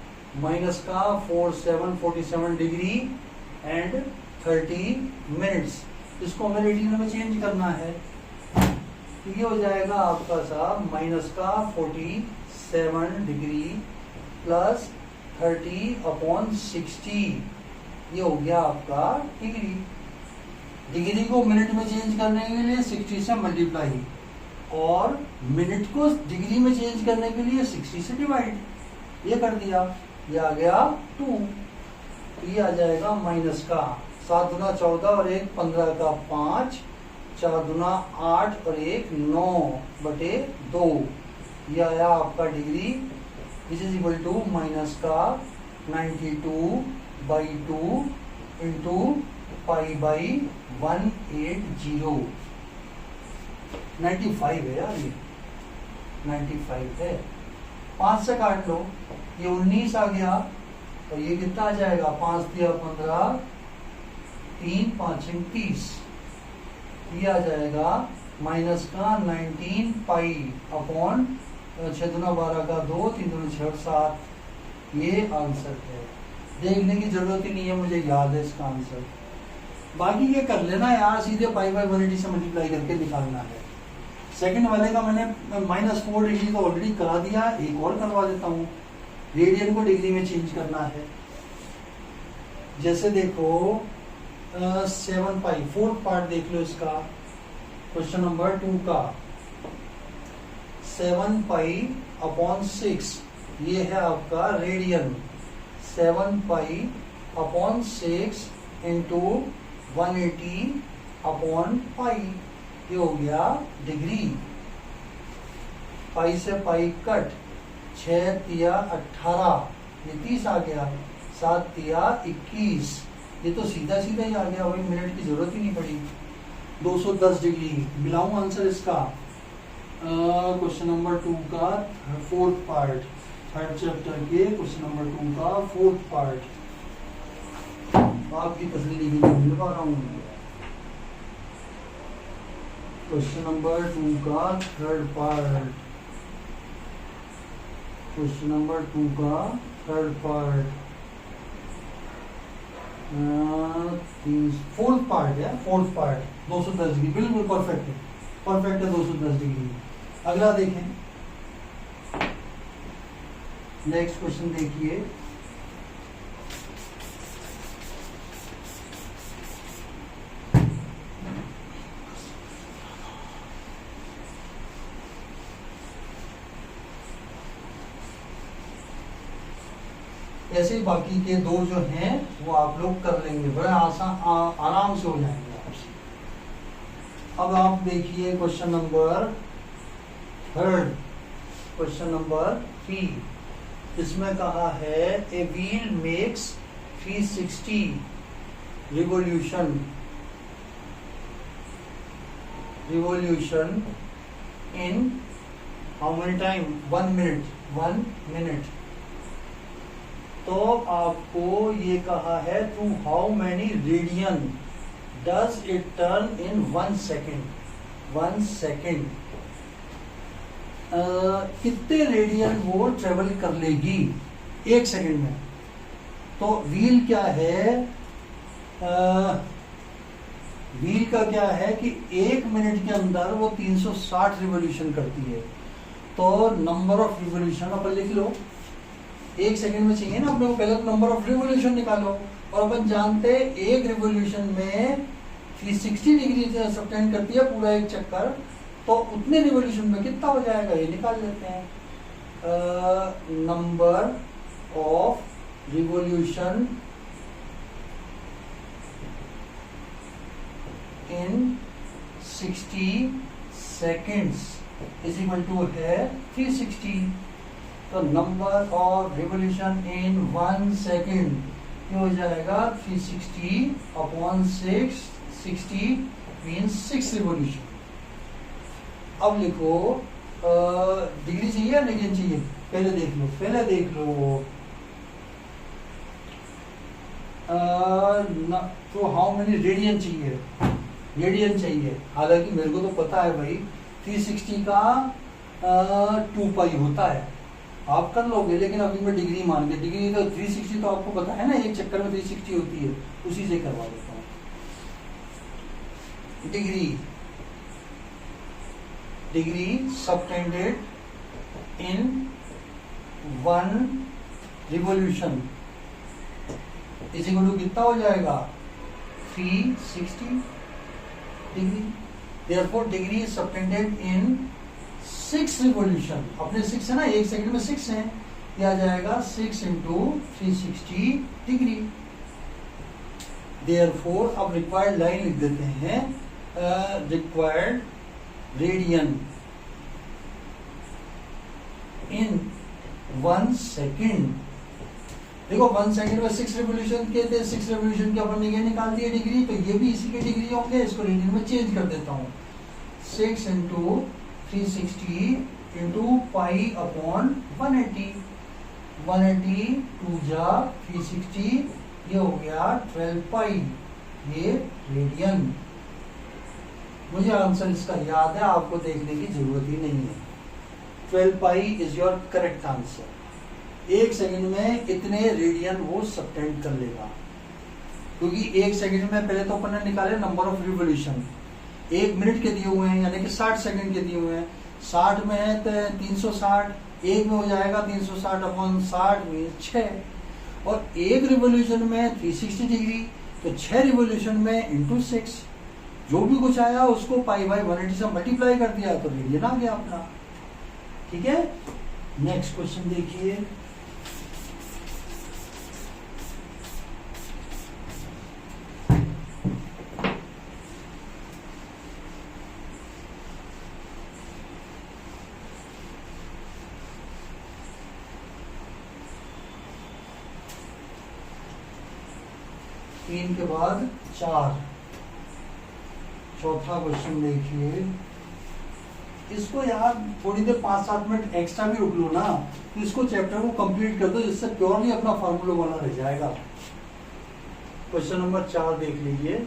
Speaker 1: माइनस का 47 डिग्री एंड 30 मिनट्स। इसको हमें रेडियन में चेंज करना है। तो ये हो जाएगा आपका साहब माइनस का 47 डिग्री प्लस 30/60। ये हो गया आपका डिग्री। डिग्री को मिनट में चेंज करने के लिए 60 से मल्टीप्लाई और मिनट को डिग्री में चेंज करने के लिए 60 से डिवाइड। ये कर दिया, ये आ गया 2, ये आ जाएगा माइनस का 7 दूना 14 और 1 15 का 5, 4 दूना 8 और 1 9/2, ये आया आपका degree, which is equal to minus का 92/2 इंटू π/180। 95 है यार, ये 95 है। 5 से काट लो, ये 19 आ गया, और ये कितना आ जाएगा, 5 दिया 15, 3 5 30, ये आ जाएगा माइनस का 19 पाई अपॉन 6 दूना 12 का 2, 3 दूना 6 और 7, ये आंसर है। देखने की जरूरत ही नहीं है, मुझे याद है इसका आंसर। बाकी ये कर लेना यार, सीधे π/180 से मल्टीप्लाई करके निकालना है। सेकंड वाले का मैंने -4 डिग्री तो ऑलरेडी करा दिया, एक और करवा देता हूँ। रेडियन को डिग्री में चेंज करना है। जैसे देखो 7 पाई, फोर्थ पार्ट देख लो इसका, क्वेश्चन नंबर 2 का 7 पाई अपॉन 6, ये है आपका radian. 7 pi upon 6 into 180 upon pi, ये हो गया डिग्री। पाई से पाई कट, 6 तिया 18, ये 30 आ गया, 7 तिया 21, ये तो सीधा सीधा ही आ गया भाई, मिनट की जरूरत ही नहीं पड़ी। 210 डिग्री मिलाऊं आंसर इसका। क्वेश्चन नंबर 2 का फोर्थ पार्ट, थर्ड चैप्टर के क्वेश्चन नंबर 2 का फोर्थ पार्ट, आपकी तसल्ली के लिए मिल पा रहा हूँ। क्वेश्चन नंबर 2 का थर्ड पार्ट, क्वेश्चन नंबर 2 का थर्ड पार्ट, फोर्थ पार्ट है, फोर्थ पार्ट 210 डिग्री, बिल्कुल परफेक्ट है, परफेक्ट है 210 डिग्री। अगला देखें, नेक्स्ट क्वेश्चन देखिए, ऐसे ही बाकी के 2 जो हैं वो आप लोग कर लेंगे, बड़े आराम से हो जाएंगे आपसे। अब आप देखिए क्वेश्चन नंबर 3, क्वेश्चन नंबर 3, इसमें कहा है a wheel makes 360 revolution in how many time, 1 minute. तो आपको ये कहा है through how many radian does it turn in 1 second. 1 second कितने रेडियन वो ट्रेवल कर लेगी 1 सेकेंड में। तो व्हील क्या है, व्हील का क्या है कि 1 मिनट के अंदर वो 360 रिवॉल्यूशन करती है। तो नंबर ऑफ रिवॉल्यूशन अपन लिख लो, 1 सेकेंड में चाहिए ना अपने को, पहले तो नंबर ऑफ रिवॉल्यूशन निकालो। और अपन जानते हैं 1 रिवॉल्यूशन में 360 डिग्री सबटेंड करती है पूरा एक चक्कर, तो उतने रिवॉल्यूशन में कितना हो जाएगा ये निकाल लेते हैं। Number of revolution in 60 seconds is equal to है 360। तो number of revolution in 1 second ये हो जाएगा 360 अपॉन 6, 60 मीन्स 6 रिवॉल्यूशन। अब लिखो डिग्री चाहिए या रेडियन चाहिए, पहले देख लो। तो हाउ मेनी रेडियन चाहिए, हालांकि मेरे को तो पता है भाई 360 का 2 पाई होता है, आप कर लोगे, लेकिन अभी मैं डिग्री मान के, डिग्री तो 360 तो आपको पता है ना, एक चक्कर में 360 होती है, उसी से करवा देता हूँ। डिग्री सबटेंडेड इन 1 रिवॉल्यूशन इस इक्वल टू कितना हो जाएगा 360 डिग्री। देयरफॉर डिग्री सबटेंडेड इन 6 रिवॉल्यूशन, अपने 6 है ना, 1 सेकंड में 6 है, ये आ जाएगा 6 इंटू 360 डिग्री। देयरफॉर अब रिक्वायर्ड लाइन लिख देते हैं, रिक्वायर्ड रेडियन इन 1 सेकेंड। देखो 1 सेकेंड में 6 रिवोल्यूशन के थे, 6 रिवोल्यूशन के अपन ने ये निकाल दिया डिग्री, तो ये भी इसी के डिग्री होंगे। इसको रेडियन में चेंज कर देता हूँ, 6 इंटू 360 इंटू पाई अपॉन 180, 180 2 जा 360, ये हो गया 12 पाई, ये रेडियन। मुझे आंसर इसका याद है, आपको देखने की जरूरत ही नहीं है। 12 pi is your correct answer. 1 second में इतने रेडियन वो सबटेंड कर लेगा, क्योंकि 1 सेकंड में पहले तो अपन ने निकाले नंबर ऑफ रिवोल्यूशन, 1 मिनट के दिए हुए हैं, यानी कि 60 सेकंड के दिए हुए हैं। 60 में है तो 360, 1 में हो जाएगा 360 अपॉन 60 में 6, और 1 रिवोल्यूशन में 360 डिग्री, तो 6 रिवोल्यूशन में इंटू 6, जो भी कुछ आया उसको पाई बाई 180 से मल्टीप्लाई कर दिया, तो रेडियन आ गया अपना। ठीक है, नेक्स्ट क्वेश्चन देखिए। तीन के बाद 4, चौथा क्वेश्चन देखिए। इसको यार थोड़ी देर 5-7 मिनट एक्स्ट्रा भी रुक लो ना, तो इसको चैप्टर को कंप्लीट कर दो, जिससे प्योरली अपना फॉर्मूला वाला रह जाएगा। क्वेश्चन नंबर 4 देख लीजिए।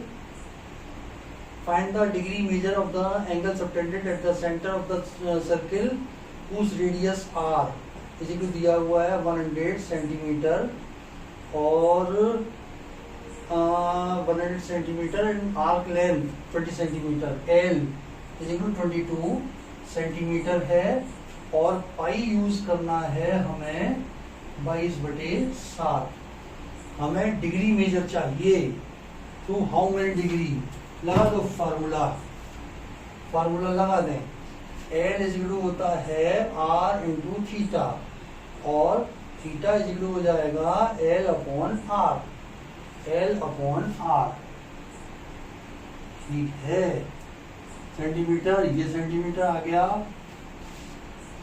Speaker 1: Find the degree measure of the angle subtended at the centre of the circle whose radius R is equal दिया हुआ है 100 सेंटीमीटर और 100 centimetre and arc length 20 centimetre, L is equal 22 centimetre है, और पाई use करना है हमें 22/7। हमें डिग्री मेजर चाहिए, तो हाउ मेनी डिग्री लगा दो, फार्मूला लगा दें। एल इज इक्वल होता है आर इंटू थीटा, और थीटा इज इक्वल हो जाएगा L upon R, L upon R. ठीक है, सेंटीमीटर, ये सेंटीमीटर आ गया,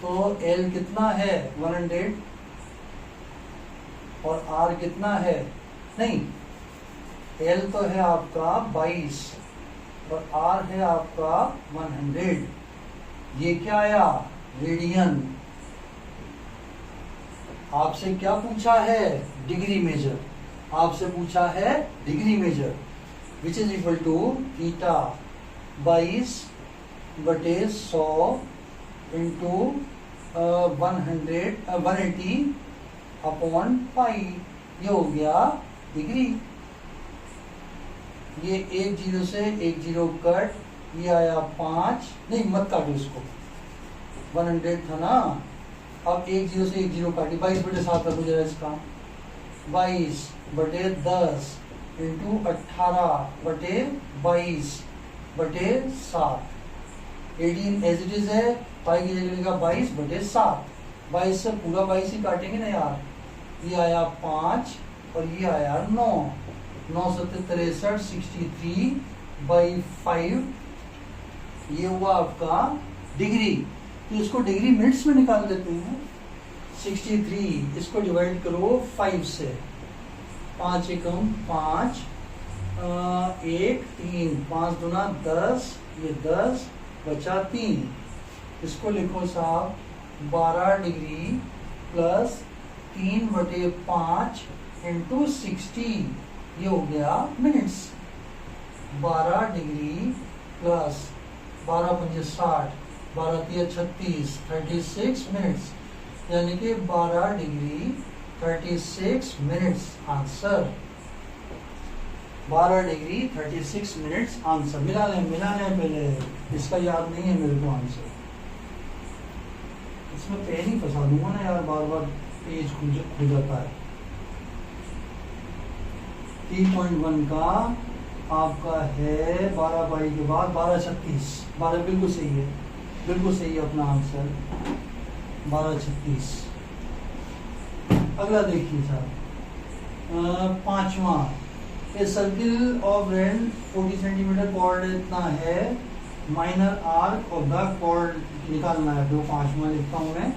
Speaker 1: तो एल कितना है 100, और आर कितना है, नहीं एल तो है आपका 22 और आर है आपका 100। ये क्या आया, रेडियन। आपसे क्या पूछा है, डिग्री मेजर, आपसे पूछा है degree measure, which is equal to theta 22/100 into 180 upon pi, ये हो गया डिग्री। ये 1 0 से 1 0 कट, ये आया 5, नहीं मत काटो इसको, 100 था ना, अब 1 0 से 1 0 काटी, 22/7 कर दो जरा इसका, 22/10 इंटू 18/22/7, 18 एज इट इज है, पाई की जगह का 22/7, 22 से पूरा 22 ही काटेंगे ना यार। ये आया 5 और ये आया 9, 9 7 63 63/5, ये हुआ आपका डिग्री। तो इसको डिग्री मिनट्स में निकाल देते हैं। 63 इसको डिवाइड करो 5 से, 5 एकम 5, 1 3, 5 दूना 10, ये 10 बचा 3, इसको लिखो साहब 12 डिग्री प्लस 3/5 इंटू 60, ये हो गया मिनट्स। 12 डिग्री प्लस 12×5 60, 12×3 36, 36 मिनट्स, यानी कि 12 degree 36 minutes answer. 12 degree 36 minutes answer. मिला लें पहले, इसका याद नहीं है मेरे को आंसर, इसमें पेन ही फंसा दूंगा ना यार, बार बार पेज खुल जाता है। 3.1 का आपका है 12 बाई के बाद 12×36, 12 बिल्कुल सही है, बिल्कुल सही है अपना आंसर 12×36। अगला देखिए सर, पांचवा, a circle of range 40 centimetre chord इतना है, minor arc of the chord निकालना है। जो पांचवा लिखता हूं मैं,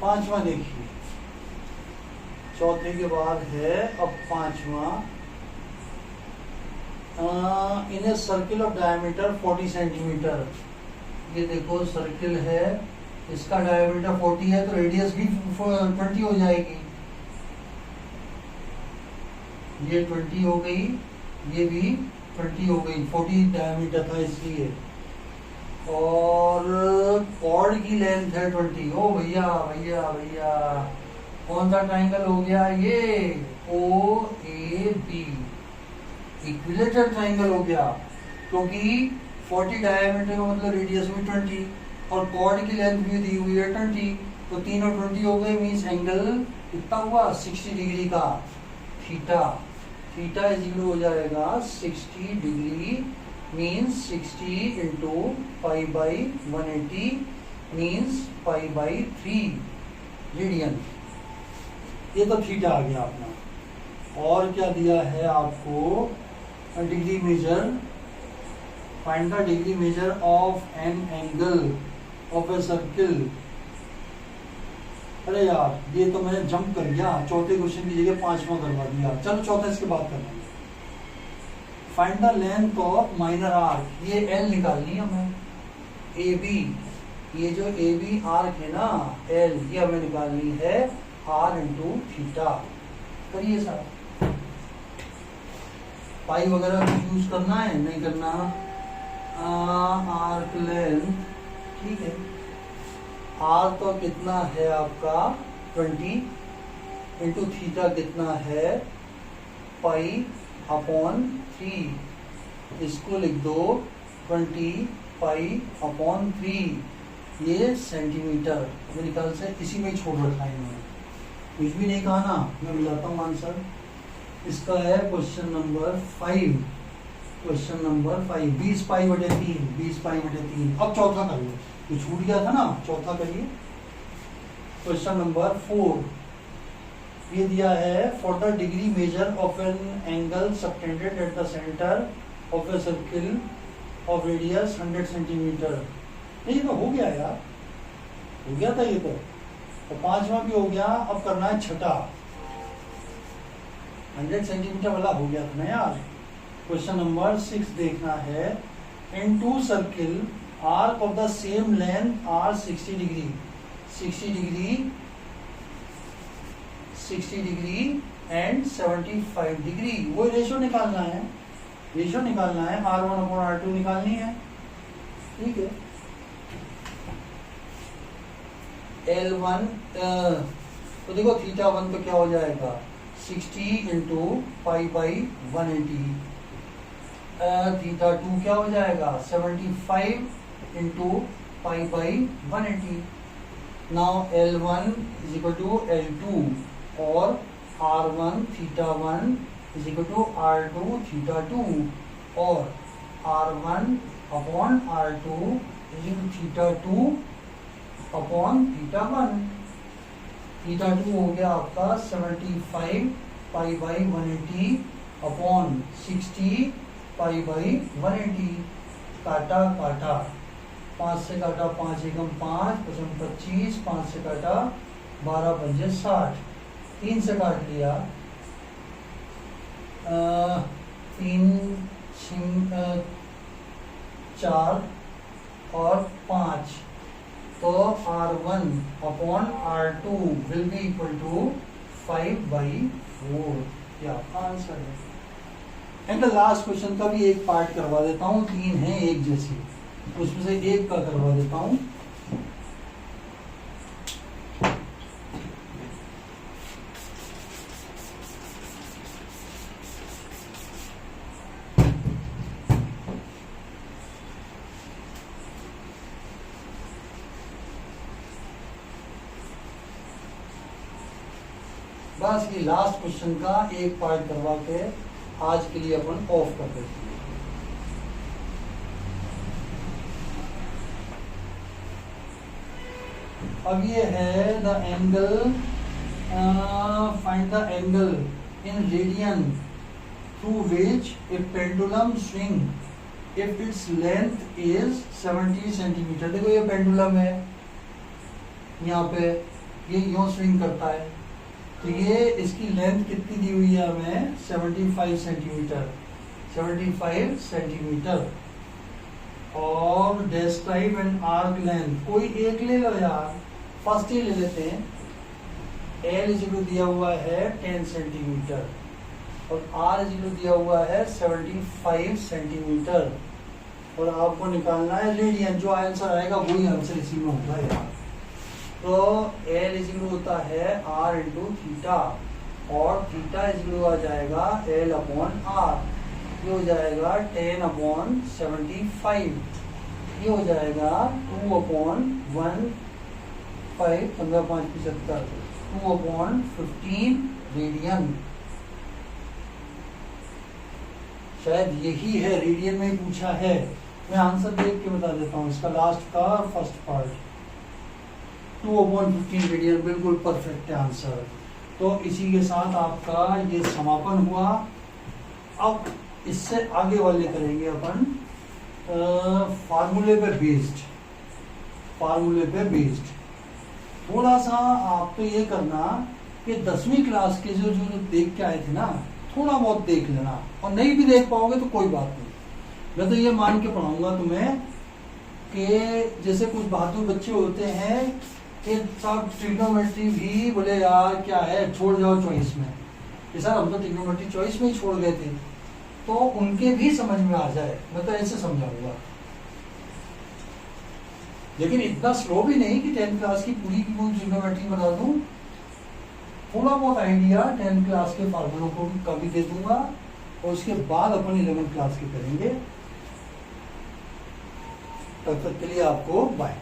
Speaker 1: पांचवा देखिए, चौथे के बाद है अब पांचवा, in a circle of diameter 40 centimetre. ये देखो सर्किल है, इसका डायमीटर 40 है तो रेडियस भी 20 हो जाएगी। ये 20 हो गई, ये भी 20 हो गई, 40 डायमीटर था इसलिए। और कॉर्ड की लेंथ है 20। ओ भैया भैया भैया, कौन सा ट्राइंगल हो गया ये? ओ ए बी, इक्विलेटरल ट्राइंगल हो गया, क्योंकि 40 डायमीटर का मतलब रेडियस भी 20 और कॉर्ड की लेंथ भी दी हुई है 20, तो तीनों 20 हो गए, मीन्स एंगल कितना हुआ? 60 डिग्री का। थीटा, थीटा इज इक्वल हो जाएगा 60 degree, means 60 into pi by 180 means pi by 3 radian. ये तो थीटा आ गया अपना। और क्या दिया है आपको? Degree measure, find the degree measure of an angle of a circle. अरे यार ये तो मैंने जंप कर गया, चौथे क्वेश्चन की जगह पांचवा करवा दिया। चलो चौथा इसके बाद करना। Find the length of minor arc, ये एल निकालनी है हमें। ए बी, ये जो ए बी आर्क है ना एल, ये हमें निकालनी है आर इंटू थीटा। करिए सर, पाई वगैरह कुछ यूज करना है? नहीं करना। आर्क लेंथ, ठीक है। आर तो कितना है आपका 20 इंटू थीटा कितना है पाई अपॉन 3। इसको लिख दो 20 पाई अपॉन 3। ये सेंटीमीटर, मेरे ख्याल से इसी में छोड़ रखा है इन्होंने, कुछ भी नहीं कहा ना। मैं मिलाता हूँ आंसर। इसका है क्वेश्चन नंबर 5। क्वेश्चन नंबर 5, 20 पाई बटे 3, 20 पाई बटे 3। अब चौथा कर लो, ये छूट गया था ना, चौथा करिए। क्वेश्चन नंबर 4, ये दिया है for the degree measure of an angle subtended at the centre of a circle of radius 100 centimetre. ये तो हो गया यार, हो गया था ये तो पांचवा भी हो गया। अब करना है छठा, 100 सेंटीमीटर वाला हो गया था ना यार। क्वेश्चन नंबर 6 देखना है, in two circle arc of the same length are 60 degree, 60 degree, 60 degree and 75 degree. वो रेशो निकालना है, रेशो निकालना है, R1 अपॉन R2 निकालनी है, ठीक है। L1 तो देखो थीटा 1 तो क्या हो जाएगा 60 इंटू पाई बाई 180। थीटा 2 क्या हो जाएगा 75 into pi by 180। Now L1 is equal to L2 और R1 theta 1 is equal to R2 theta 2 और R1 upon R2 is equal to theta 2 upon theta 1। Theta 2 हो गया आपका 75 pi by 180 upon 60 pi by 180। काटा काटा, 5 से काटा 5 एकम 5, 5 25, 5 से काटा 12 पंजे 60, 3 से काट लिया 3 4 और 5, तो R1 upon R2 will be equal to 5/4। ये आपका आंसर है। एंड द लास्ट क्वेश्चन का भी एक पार्ट करवा देता हूँ, 3 है एक जैसी, उसमें से एक का करवा देता हूँ। बस ये लास्ट क्वेश्चन का एक पार्ट करवा के आज के लिए अपन ऑफ कर देते हैं। अब ये है the angle, find the angle in radian through which A pendulum swing if its length is 70 centimetre. देखो ये पेंडुलम है, यहाँ पे ये यूं स्विंग करता है, तो ये इसकी लेंथ कितनी दी हुई है हमें 75 सेंटीमीटर, 75 सेंटीमीटर। और डेस्क्राइब एंड आर्क लेंथ, कोई एक ले लो यार, फर्स्ट ही ले लेते हैं। एल इजिकल दिया हुआ है 10 सेंटीमीटर और आर इजिकल दिया हुआ है 75 सेंटीमीटर, और आपको निकालना है रेडियन। जो आंसर आएगा वही आंसर इसी में होगा यार। तो एल इजिकल होता है आर इंटू थीटा, और थीटा इजिकल आ जाएगा एल अपॉन आर, ये हो जाएगा 10 अपॉन 75, ये हो जाएगा 2 अपॉन 1, 5, 15, 5, 75, 2 अपॉन 15 रेडियन। शायद यही है, रेडियन में पूछा है। मैं आंसर देख के बता देता हूँ इसका, लास्ट का फर्स्ट पार्ट 2 अपॉन 15 रेडियन, बिल्कुल परफेक्ट आंसर। तो इसी के साथ आपका ये समापन हुआ। अब इससे आगे वाले करेंगे अपन फार्मूले पे बेस्ड, फार्मूले पे बेस्ड। थोड़ा सा आप तो ये करना कि 10वीं क्लास के जो जो देख के आए थे ना, थोड़ा बहुत देख लेना, और नहीं भी देख पाओगे तो कोई बात नहीं। मैं तो ये मान के पढ़ाऊंगा तुम्हें कि जैसे कुछ बहादुर बच्चे होते हैं कि सब ट्रिग्नोमेट्री भी बोले यार क्या है, छोड़ जाओ चॉइस में, कि सर हम तो ट्रिग्नोमेट्री चॉइस में ही छोड़ गए थे, तो उनके भी समझ में आ जाए, मैं तो ऐसे समझाऊंगा। लेकिन इतना स्लो भी नहीं कि 10th क्लास की पूरी ट्रिग्नोमेट्री बता दूं, थोड़ा बहुत आइडिया 10th क्लास के फार्मूलों को का भी दे दूंगा, और उसके बाद अपन 11th क्लास के करेंगे। तब तक के लिए आपको बाय।